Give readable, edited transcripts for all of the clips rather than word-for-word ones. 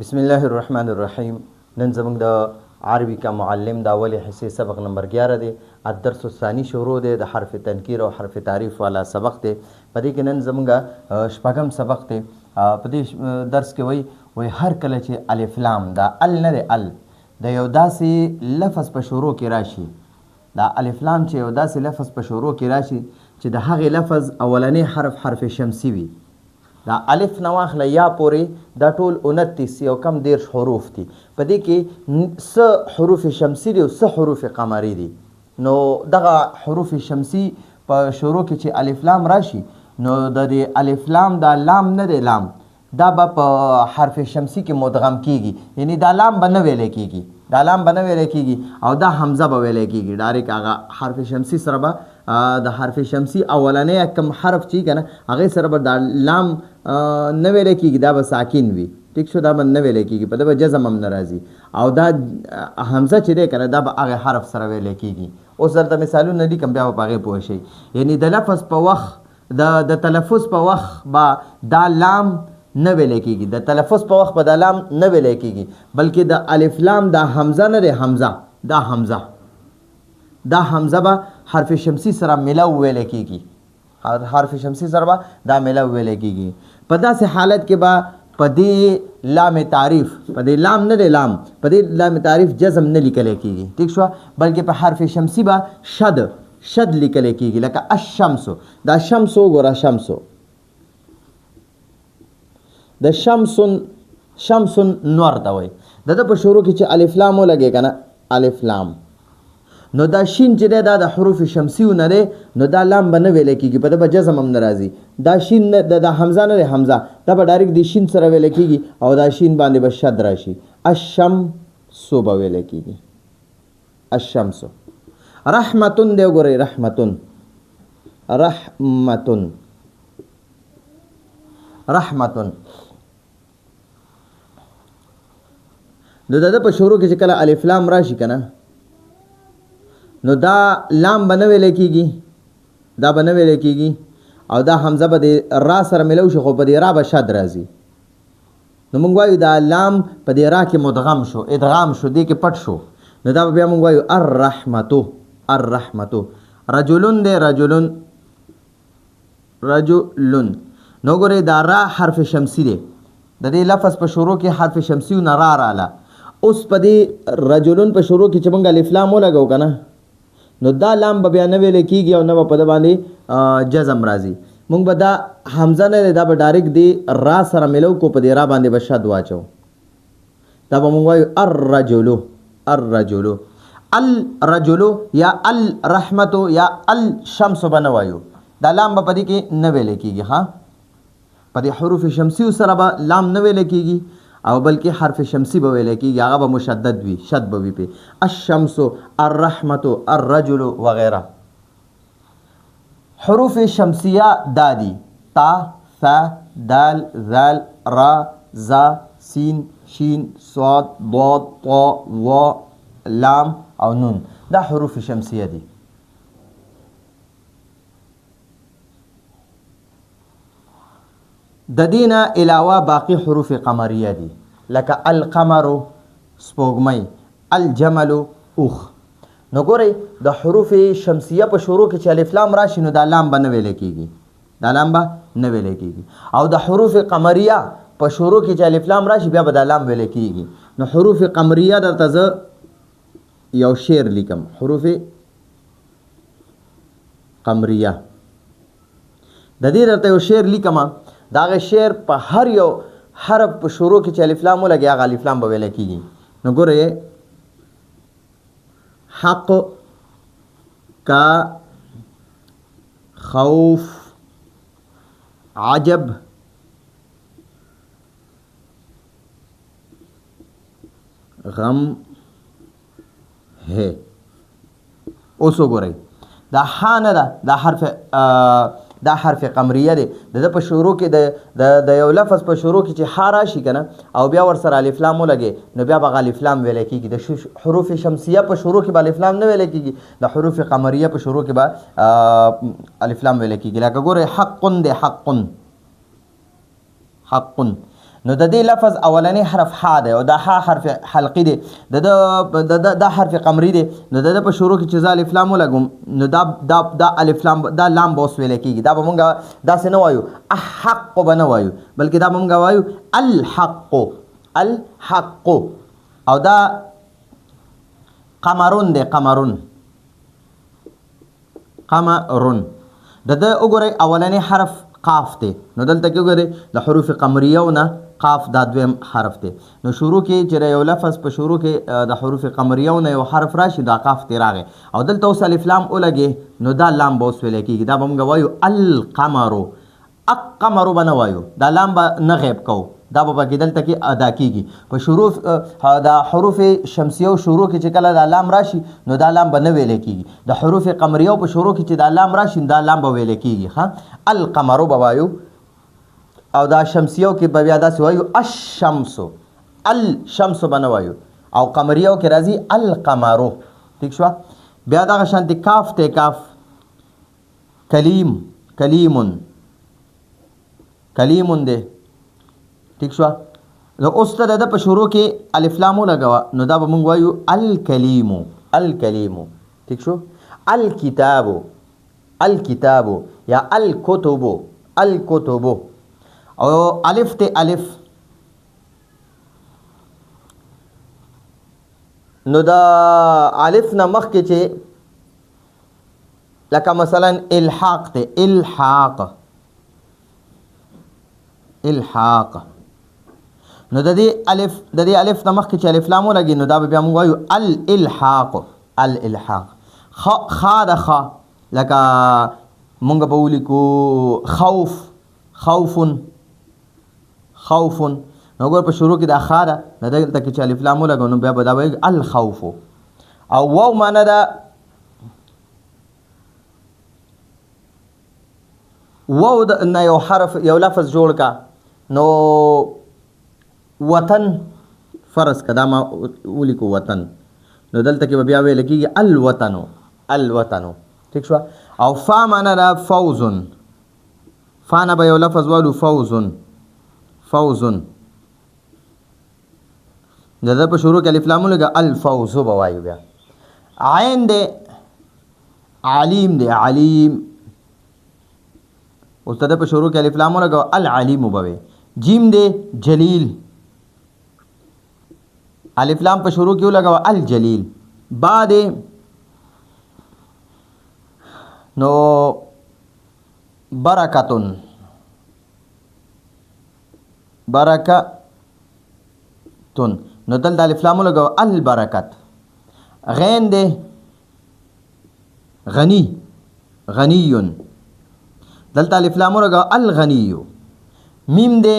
بسم الله الرحمن الرحیم. نن زموږ د عربي کا معلم د اولې حصې سبق نمبر 11 دی. الدرس الثاني شروع دی د حرف تنکیر او حرف تعریف والا سبق دی. په دې کې نن زموږ شپږم سبق دی. په دې درس کې وای هر کله چې الف لام دا ال نه دی ال د یو داسې لفظ په شروع کې راشي، دا الف لام چې یو داسې لفظ په شروع کې راشي چې د هغې لفظ اولنی حرف شمسی وي، دا الف نه واخله یا پورې دا ټول 29 یو کم 10 حروف دي. په دې کې څه حروف شمسی دي او څه حروف قمری دي. نو دغه حروف شمسی په شروع کې چې الف لام راشي نو د دې الف لام دا لام نه دی لام، دا به په حرف شمسی کې مدغم کیږي، یعنی دا لام به نه ویلی کیږي، دا لام به نه ویلی کیږي او دا حمزه به ویلی کیږي. ډایرک هغه حرف شمسی سره به د حرف شمسی اولنی کم حرف چې کنه هغې سره به دا لام نه ویلی کیږي، دا به ساکن وي. ټیک شو، دا به نه ویلی کیږي، په ده به جزم هم نه راځي. او دا حمزه چې دی کنه دا به هغې حرف سره ویلی کیږي. اوس درته مثالونه لیکم بیا به په هغې پوه شئ. یعنی د لفظ په وخت د تلفظ په وخت به دا لام نه ویلی کیږي، د تلفظ په وخت به دا لام نه ویلی کیږي، بلکې د الف لام دا حمزه نه دی، حمزه دا حمزه دا حمزه به حرف شمسی سره ملو ویلی کیږي، حرف شمسی سره به دا ملو ویلی کیږي. په داسې حالت کې به په دې لام تعریف، په دې لام نه دی لام، په دې لام تعریف جزم نه لیکلی کیږي. ٹھیک شو، بلکې په حرف شمسی به شد لیکلی کیږي، لکه الشمسو. دا شمسو ګوره، شمسو د شمسون نور ته وایي. د ده په شروع کې چې الف لام ولګې که نه الف لام، نو دا شین چې دی دا د حروف شمسیو نه دی، نو دا لام به نه ویلی کېږي، په ده به جزم هم نه راځي. دا شین د حمزه نه دی، حمزه دا به ډایرکټ د شین سره ویلی کېږي او دا شین باندې به شد راشي، الشمسو به ویلی کېږي، الشمسو. رحمتون دی وګورئ، رحمتون رحمتون رحمتون. نو د ده په شروع کې چې کله الف لام راشي که نه نو دا لام به نه ویلی کېږي، دا به نه ویلی کېږي او دا حمزه به د را سره ملو شي، خو په دې را به شد راځي. نو موږ وایو دا لام په دې را کې مدغم شو، ادغام شو، دې کې پټ شو، نو دا به بیا موږ وایو الرحمتو الرحمتو. رجلون دی، رجلون رجلون. نو ګورئ دا را حرف شمسی دی، د دې لفظ په شروع کې حرف شمسی نه را راله. اوس په دې رجلون په شروع کې چې موږ الف لام ولګو که نه نو دا لام به بیا نه ویلی کېږي او نه به په ده باندې جزم راځي. موږ به دا حمزه نه دی، دا به ډایرکټ د را سره ملو کو، په دې را باندې به شد واچو، دا به موږ وایو الرجلو الرجلو. الرجلو یا الرحمتو یا الشمسو به نه وایو، دا لام به په دې کې نه ویلی کېږي. ها، په دې حروف شمسی سره به لام نه ویلی کېږي او بلکې حرف شمسی به ویلی کېږي، هغه به مشدد وي، شد به وي پې. الشمسو الرحمتو الرجلو وغیره. حروف شمسیه دا دي: تا، ث، دال، ذال، را، زا، سین، شین، صاد، ضاد، طا، وا، لام او نون. دا حروف شمسیه دي. د دې نه علاوه باقي حروف قمریه دي، لکه القمرو سپوږمۍ، الجملو اوښ. نو ګورئ د حروف شمسیه په شروع کې چې الف لام راشي نو دا لام به نه ویلی کېږي، دا لام به نه ویلی کېږي. او د حروف قمریه په شروع کې چې الف لام راشي بیا به دا لام ویلی کېږي. نو حروف قمریه درته زه یو شعر لیکم، حروف قمریه. د دې درته یو شعر لیکم، دا هغه شعر په هر یو حرف په شروع کې چې الف لام ولګي هغه الف لام به ویلی کېږي. نو ګورئ، حق کا، خوف، عجب، غم ہے. اوس وګورئ دا ح نه ده، دا حرف قمریه دی. د ده په شروع کې د یو لفظ په شروع کې چې ح راشي که نه او بیا ورسره الف لام ولګې نو بیا به الف لام ویلی کېږي. د حروف شمسیه په شروع کې به الف لام نه ویلی کېږي، د حروف قمریه په شروع کې به الف لام ویلی کېږي. لکه ګورئ حقن دی، حقن حق. نو د دې لفظ اولنی حرف ح دی او دا ح حرف حلقي دی دا حرف قمري دی نو د په شروع کې چې زه الف لام ولګم نو دا الف لام دا لام به اوس ویل کېږي دا به مونږ داسې نه وایو احق به نه وایو بلکې دا به مونږ وایو الحق او دا قمرون دی قمرون د وګورئ اولنی حرف قاف دی نو دلته کې وګورئ د حروف قمریو نه قاف دا دویم حرف دی نو شروع کې چې یو لفظ په شروع کې د حروف قمریو نه یو حرف راشي دا قاف دی راغی او دلته اوس الف لام ولګي نو دا لام به اوس ویل کېږي دا به موږ وایو القمرو اقمرو به نه وایو دا لام به نه غیب کوو دا به پکې دلته کې ادا کېږي په شروع د حروف شمسیو شروع کې چې کله دا لام راشي نو دا لام به نه ویل کېږي د حروف قمریو په شروع کې چې دا لام راشي دا لام به ویل کېږي ها القمرو به وایو او دا شمسیو کې به بیا داسې وایو الشمس به نه وایو او قمریو کې راځي القمرو ٹھیک شو بیا دغه شانتي کاف ته کاف کلیمون دی ٹھیک شو نو اوس ته د په شروع کې الف لام ولګوه نو دا به مونږ وایو الکلیمو ٹھیک شو الکتابو یا الکتبو او الف ته الف نو دا الف نه مخکې چې لکه مثلا الحاق ته الحاق نو د دې الف نه مخکې چې الف لام ولګي نو دا به بیا موږ وایو الالحاق خا د خا لکه مونږ به ولیکو خوفن نو ګور په شروع کې د خا ده نو دلته کې چې الف لام ولګو نو بیا به دا وایي الخوف او واو معنی ده واو نه یو حرف یو لفظ جوړ کا نو وطن فرض کدا ما ولیکو وطن نو دلته کې بیا ویل کېږي الوطنو ٹھیک شو او فا معنا دا فوزن فانا به یو لفظ والو فوزن دا په شروع کې الف لام لګا الفوز به وایو بیا عین دې علیم اوس ته په شروع کې الف لام لګا العلیم به جیم دې جلیل الف لام په شروع کې لګا الجلیل با دې نو برکتن نو دلته الف لام لګا البرکت غین دې غنیون دلته الف لام لګا الغنیو میم دې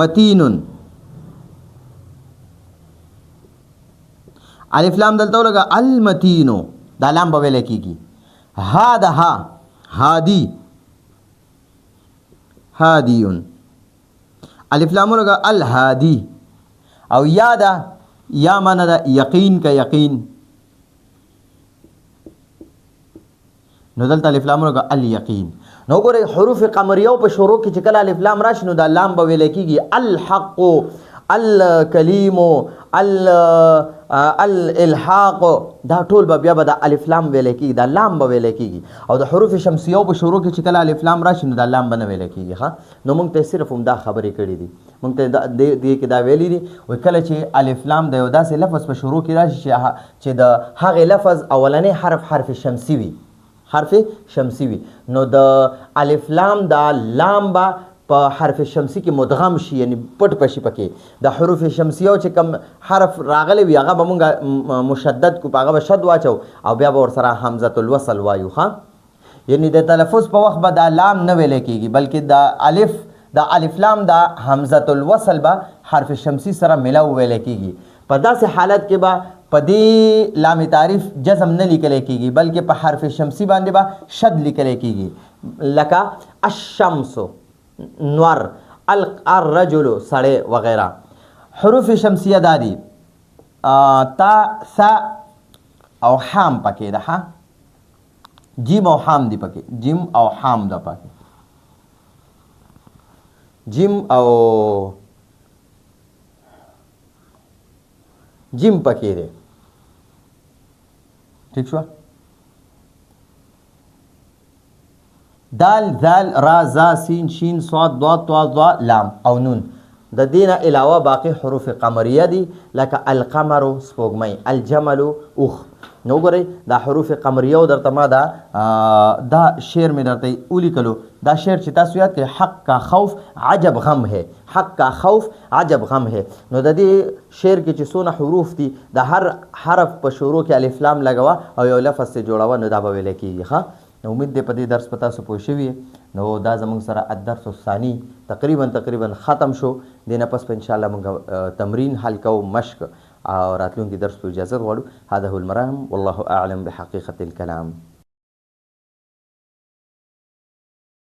متینن الف لام دلته لګا المتینو دا لام به ویل کېږي ها د ها هادیون الف لام لګا الهادی او یا دا یا معنا دا یقین کا یقین نو دلته الف لام لګا الیقین نو ګورئ حروف قمریو په شروع کې چې کله الف لام راشي نو دا لام به ویل کېږي الحق الکلیم الالحاق دا ټول به بیا به د الف لام ویل کېږي دا لام به ویل کېږي او د حروف شمسیو په شروع کې چې کله الف لام راشي نو دا لام به نه ویل کېږي ها نو موږ ته صرف هم دا خبرې کړې دي موږ ته دې کې دا ویلي دي وایي کله چې الف لام د یو داسې لفظ په شروع کې راشي چې د هغې لفظ اولنی حرف شمسی وي نو د الف لام دا لام به په حرف شمسی کې مدغم شي یعنی پټ پشي پکې د حروف شمسیو چې کم حرف راغلی وي هغه به مونږ مشدد کو هغه به شد واچو او بیا به ورسره حمزه الوصل وایو ها یعنی د تلفظ په وخت به دا لام نه ویل کېږي بلکې د الف لام دا حمزه الوصل به حرف شمسی سره ملاو ویل کېږي په داسې حالت کې به په دې لام تعریف جزم نه لیکل کېږي بلکې په حرف شمسی باندې به شد لیکل کېږي لکه الشمس نور الرجل سړی وغیرہ حروف شمسیه دادي تا ثا او حام پکې ده ها جیم او حام دی پکې جیم او حام ده پکې جیم او جیم پکې دی. ٹھیک شو؟ دال ذال را زا سین شین صاد ضاد طا ظا لام او نون. د دې نه علاوه باقي حروف قمریه دي لکه القمر سپوږمۍ، الجمل اوښ. نو ګورئ دا حروف قمریه درته ما دا شعر مې درته ولیکلو. دا شعر چې تاسو یاد کړئ، حق کا خوف عجب غم ہے، حق کا خوف عجب غم ہے. نو د دې شعر کې چې څونه حروف دي د هر حرف په شروع کې الف لام لګوه او یو لفظ ته جوړوه، نو دا به ویلی کېږي. ښه، امید دی په دې درس په تاسو پوه شوي. نو دا زموږ سره الدرس الثاني تقریبا ختم شو. دې نه پس به انشاءالله موږ تمرین حل کوو، مشق، او راتلونکي درس په اجازت غواړو. هذا هو المرام والله اعلم بحقیقة الكلام.